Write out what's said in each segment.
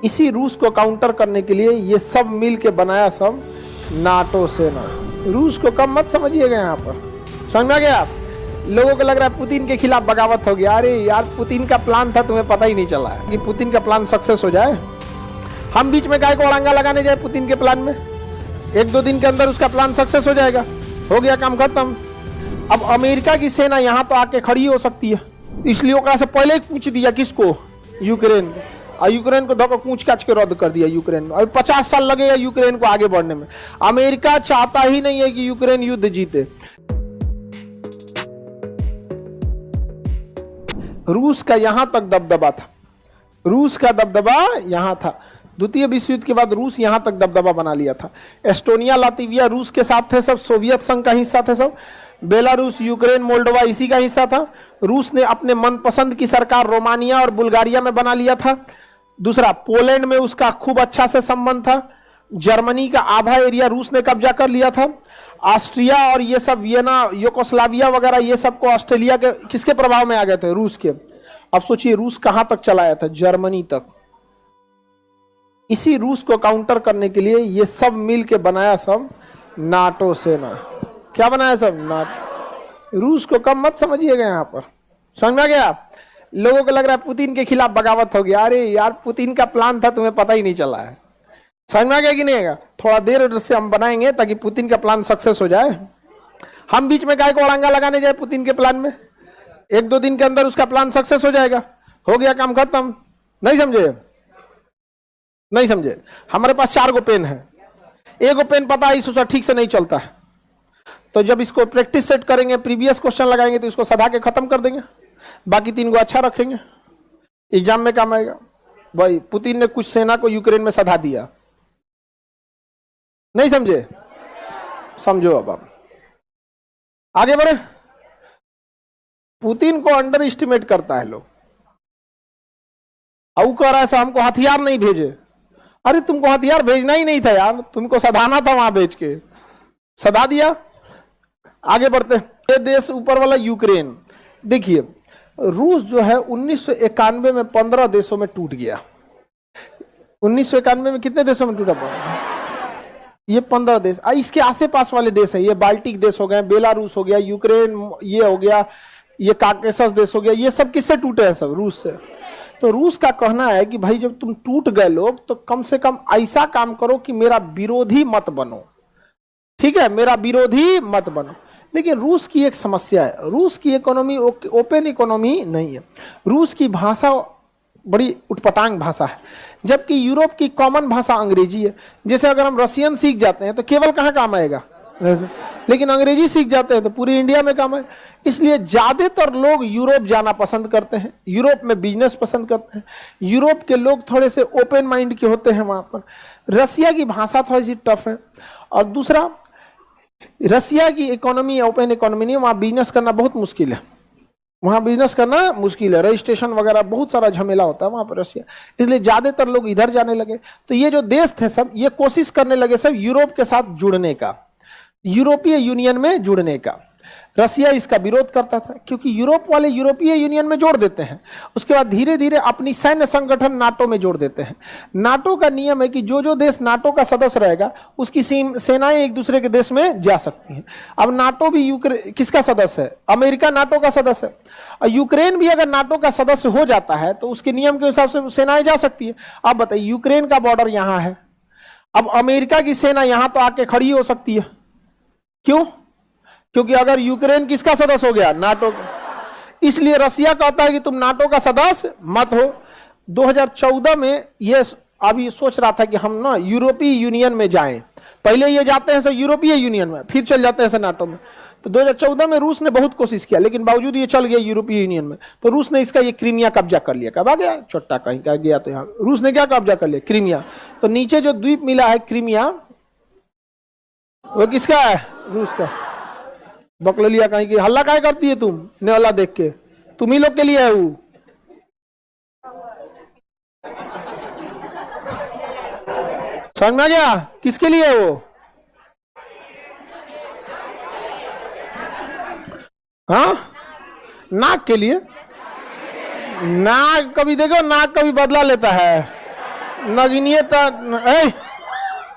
इसी रूस को काउंटर करने के लिए ये सब मिल के बनाया सब नाटो सेना। रूस को कम मत समझिएगा, यहाँ पर समझ में आ गया। लोगों को लग रहा है पुतिन के खिलाफ बगावत हो गया। अरे यार, पुतिन का प्लान था, तुम्हें पता ही नहीं चला है कि पुतिन का प्लान सक्सेस हो जाए। हम बीच में गाय को अड़ंगा लगाने जाए पुतिन के प्लान में, 1-2 दिन के अंदर उसका प्लान सक्सेस हो जाएगा, हो गया काम खत्म। अब अमेरिका की सेना यहाँ तो आके खड़ी हो सकती है, इसलिए ओकरा से पहले ही पूछ दिया किसको, यूक्रेन को, और यूक्रेन को धोकर कूच काच के रद्द कर दिया यूक्रेन को। अभी 50 साल लगेगा यूक्रेन को आगे बढ़ने में। अमेरिका चाहता ही नहीं है कि यूक्रेन युद्ध जीते। रूस का यहां तक दबदबा था, रूस का दबदबा यहां था। द्वितीय विश्व युद्ध के बाद रूस यहां तक दबदबा बना लिया था। एस्टोनिया, लातविया रूस के साथ थे सब, सोवियत संघ का हिस्सा थे सब, बेलारूस, यूक्रेन, मोल्डोवा इसी का हिस्सा था। रूस ने अपने मनपसंद की सरकार रोमानिया और बुल्गारिया में बना लिया था। दूसरा, पोलैंड में उसका खूब अच्छा से संबंध था। जर्मनी का आधा एरिया रूस ने कब्जा कर लिया था। ऑस्ट्रिया और ये सब, वियना, यूगोस्लाविया वगैरह, ये सब को ऑस्ट्रेलिया के किसके प्रभाव में आ गए थे? रूस के। अब सोचिए रूस कहां तक चलाया था? जर्मनी तक। इसी रूस को काउंटर करने के लिए ये सब मिल के बनाया सब नाटो सेना। क्या बनाया सब? नाटो। रूस को कम मत समझिएगा, यहाँ पर समझ में आ गया। लोगों को लग रहा है पुतिन के खिलाफ बगावत हो गया। अरे यार, पुतिन का प्लान था, तुम्हें पता ही नहीं चला है। समझ में आ गया कि नहीं आएगा? थोड़ा देर से हम बनाएंगे ताकि पुतिन का प्लान सक्सेस हो जाए। हम बीच में गाय को अड़ंगा लगाने जाए पुतिन के प्लान में, 1-2 दिन के अंदर उसका प्लान सक्सेस हो जाएगा, हो गया काम खत्म। नहीं समझे? नहीं समझे? हमारे पास 4 गो पेन है, एक पेन पता है इस ठीक से नहीं चलता है, तो जब इसको प्रैक्टिस सेट करेंगे, प्रीवियस क्वेश्चन लगाएंगे, तो इसको सधा के खत्म कर देंगे। बाकी 3 गो अच्छा रखेंगे, एग्जाम में काम आएगा। भाई पुतिन ने कुछ सेना को यूक्रेन में सधा दिया, नहीं समझे? समझो। अब आप आगे बढ़े। पुतिन को अंडर एस्टिमेट करता है लोग। अब कह रहा है हमको हथियार नहीं भेजे। अरे तुमको हथियार भेजना ही नहीं था यार, तुमको सधाना था, वहां भेज के सधा दिया। आगे बढ़ते। ये देश ऊपर वाला यूक्रेन, देखिए रूस जो है 1991 में 15 देशों में टूट गया। 1991 में कितने देशों में टूटा? ये 15 देश। इसके आसे पास वाले देश है, ये बाल्टिक देश हो गए, बेलारूस हो गया, यूक्रेन ये हो गया, ये काकेशस देश हो गया, ये सब किससे टूटे हैं? सब रूस से। तो रूस का कहना है कि भाई जब तुम टूट गए लोग, तो कम से कम ऐसा काम करो कि मेरा विरोधी मत बनो, ठीक है? मेरा विरोधी मत बनो। लेकिन रूस की एक समस्या है, रूस की इकोनॉमी ओपन इकोनॉमी नहीं है। रूस की भाषा बड़ी उटपटांग भाषा है, जबकि यूरोप की कॉमन भाषा अंग्रेजी है। जैसे अगर हम रशियन सीख जाते हैं तो केवल कहाँ काम आएगा? लेकिन अंग्रेजी सीख जाते हैं तो पूरी इंडिया में काम है। इसलिए ज्यादातर लोग यूरोप जाना पसंद करते हैं, यूरोप में बिजनेस पसंद करते हैं। यूरोप के लोग थोड़े से ओपन माइंड के होते हैं वहां पर। रसिया की भाषा थोड़ी सी टफ है, और दूसरा रसिया की इकोनॉमी ओपन इकोनॉमी नहीं, वहां बिजनेस करना बहुत मुश्किल है। वहां बिजनेस करना मुश्किल है, रजिस्ट्रेशन वगैरह बहुत सारा झमेला होता है वहां पर रसिया। इसलिए ज्यादातर लोग इधर जाने लगे। तो ये जो देश थे सब, ये कोशिश करने लगे सब यूरोप के साथ जुड़ने का, यूरोपीय यूनियन में जुड़ने का। रसिया इसका विरोध करता था, क्योंकि यूरोप वाले यूरोपीय यूनियन में जोड़ देते हैं, उसके बाद धीरे धीरे अपनी सैन्य संगठन नाटो में जोड़ देते हैं। नाटो का नियम है कि जो जो देश नाटो का सदस्य रहेगा, उसकी सेनाएं एक दूसरे के देश में जा सकती हैं। अब नाटो भी किसका सदस्य है? अमेरिका नाटो का सदस्य है। और यूक्रेन भी अगर नाटो का सदस्य हो जाता है तो उसके नियम के हिसाब से सेनाएं जा सकती है। अब बताइए, यूक्रेन का बॉर्डर यहां है, अब अमेरिका की सेना यहां तो आके खड़ी हो सकती है। क्यों? क्योंकि अगर यूक्रेन किसका सदस्य हो गया? नाटो का। इसलिए रसिया कहता है कि तुम नाटो का सदस्य मत हो। 2014 में ये अभी सोच रहा था कि हम ना यूरोपीय यूनियन में जाएं। पहले ये जाते हैं यूरोपीय यूनियन में, फिर चल जाते हैं नाटो में। तो 2014 में रूस ने बहुत कोशिश किया, लेकिन बावजूद ये चल गया यूरोपीय यूनियन में। तो रूस ने इसका ये क्रीमिया कब्जा कर लिया। कब आ गया? छोटा कहीं का गया तो यहाँ रूस ने क्या कब्जा कर लिया? क्रीमिया। तो नीचे जो द्वीप मिला है क्रीमिया, वो किसका है? रूस का। बकल लिया कहीं की। हल्ला काय करती है तुम नेवाला देख के? तुम ही लोग के लिए है वो। समझ में आ गया? किसके लिए है वो? हाँ, नाक के लिए। नाक कभी देखो, नाक कभी बदला लेता है। नगिनियता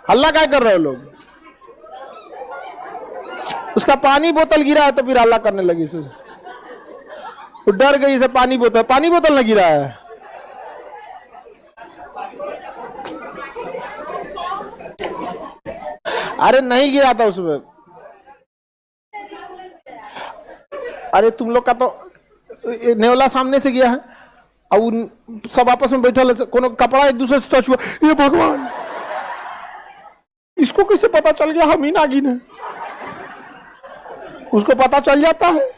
हल्ला क्या कर रहे हो लोग? उसका पानी बोतल गिरा है तो फिर हल्ला करने लगी। तो डर गई से पानी बोतल न गिरा है। अरे नहीं गिरा था उसमें। अरे तुम लोग का तो नेवला सामने से गया है और सब आपस में बैठा कोनो कपड़ा एक दूसरे से टच हुआ। ये भगवान, इसको कैसे पता चल गया हम ही नागिन है? उसको पता चल जाता है,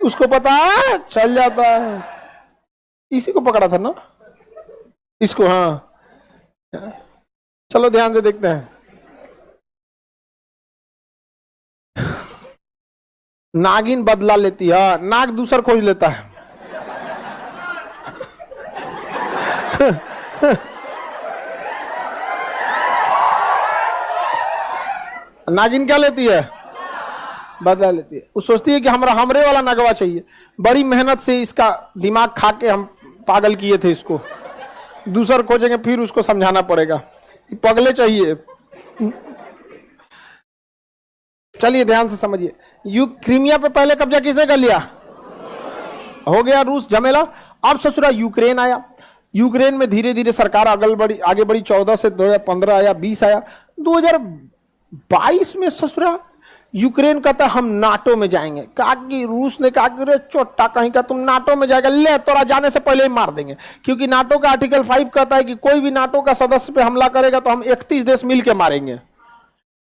उसको पता चल जाता है। इसी को पकड़ा था ना, इसको। हाँ चलो ध्यान से देखते हैं। नागिन बदला लेती है, नाग दूसर खोज लेता है। नागिन क्या लेती है? बदला लेती है। वो सोचती है कि हमरे वाला नगवा चाहिए। बड़ी मेहनत से इसका दिमाग खा के हम पागल किए थे इसको। दूसर खोजेंगे फिर उसको समझाना पड़ेगा, पगले चाहिए। चलिए ध्यान से समझिए। क्रीमिया पे पहले कब्जा किसने कर लिया? हो गया रूस झमेला। अब ससुरा यूक्रेन आया। यूक्रेन में धीरे धीरे सरकार आगे बढ़ी। 14 से 2015 आया, 20 आया, 2022 में ससुरा यूक्रेन कहता हम नाटो में जाएंगे। कहा कि रूस ने कहा कि रे चोट्टा कहीं का तुम नाटो में जाएगा, ले तोरा जाने से पहले ही मार देंगे। क्योंकि नाटो का आर्टिकल 5 कहता है कि कोई भी नाटो का सदस्य पे हमला करेगा तो हम 31 देश मिलकर मारेंगे।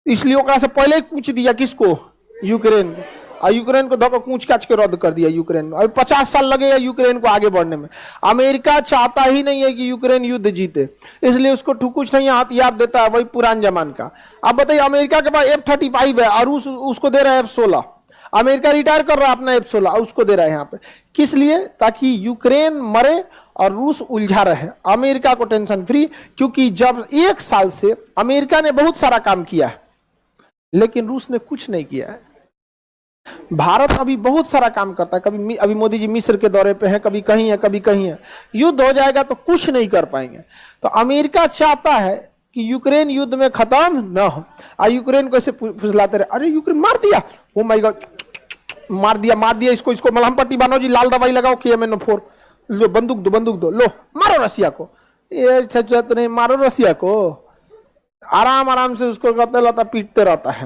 इसलिए ओकरा से पहले ही पूछ दिया किसको? यूक्रेन। और यूक्रेन को धोकर कूच काच के रद्द कर दिया यूक्रेन। अभी 50 साल लगेगा यूक्रेन को आगे बढ़ने में। अमेरिका चाहता ही नहीं है कि यूक्रेन युद्ध जीते, इसलिए उसको कुछ नहीं हथियार देता है, वही पुरान जमान का। अब बताइए, अमेरिका के पास F-35 है और उसको दे रहा है F-16। अमेरिका रिटायर कर रहा है अपना F-16 उसको दे रहा है यहाँ पे। किस लिए? ताकि यूक्रेन मरे और रूस उलझा रहे, अमेरिका को टेंशन फ्री। क्योंकि जब 1 साल से अमेरिका ने बहुत सारा काम किया है लेकिन रूस ने कुछ नहीं किया है। भारत अभी बहुत सारा काम करता है। कभी अभी मोदी जी मिस्र के दौरे पे हैं, कभी कहीं है कभी कहीं है। युद्ध हो जाएगा तो कुछ नहीं कर पाएंगे। तो अमेरिका चाहता है कि यूक्रेन युद्ध में खत्म न हो। और यूक्रेन को ऐसे फुसलाते रहे, अरे यूक्रेन मार दिया, ओ माय गॉड, मार दिया इसको मलहम पट्टी बांधो जी, लाल दवाई लगाओ, KMNO4 लो, बंदूक दो, लो मारो रसिया को। ये नहीं, मारो रसिया को। आराम से उसको कहते रहता, पीटते रहता है।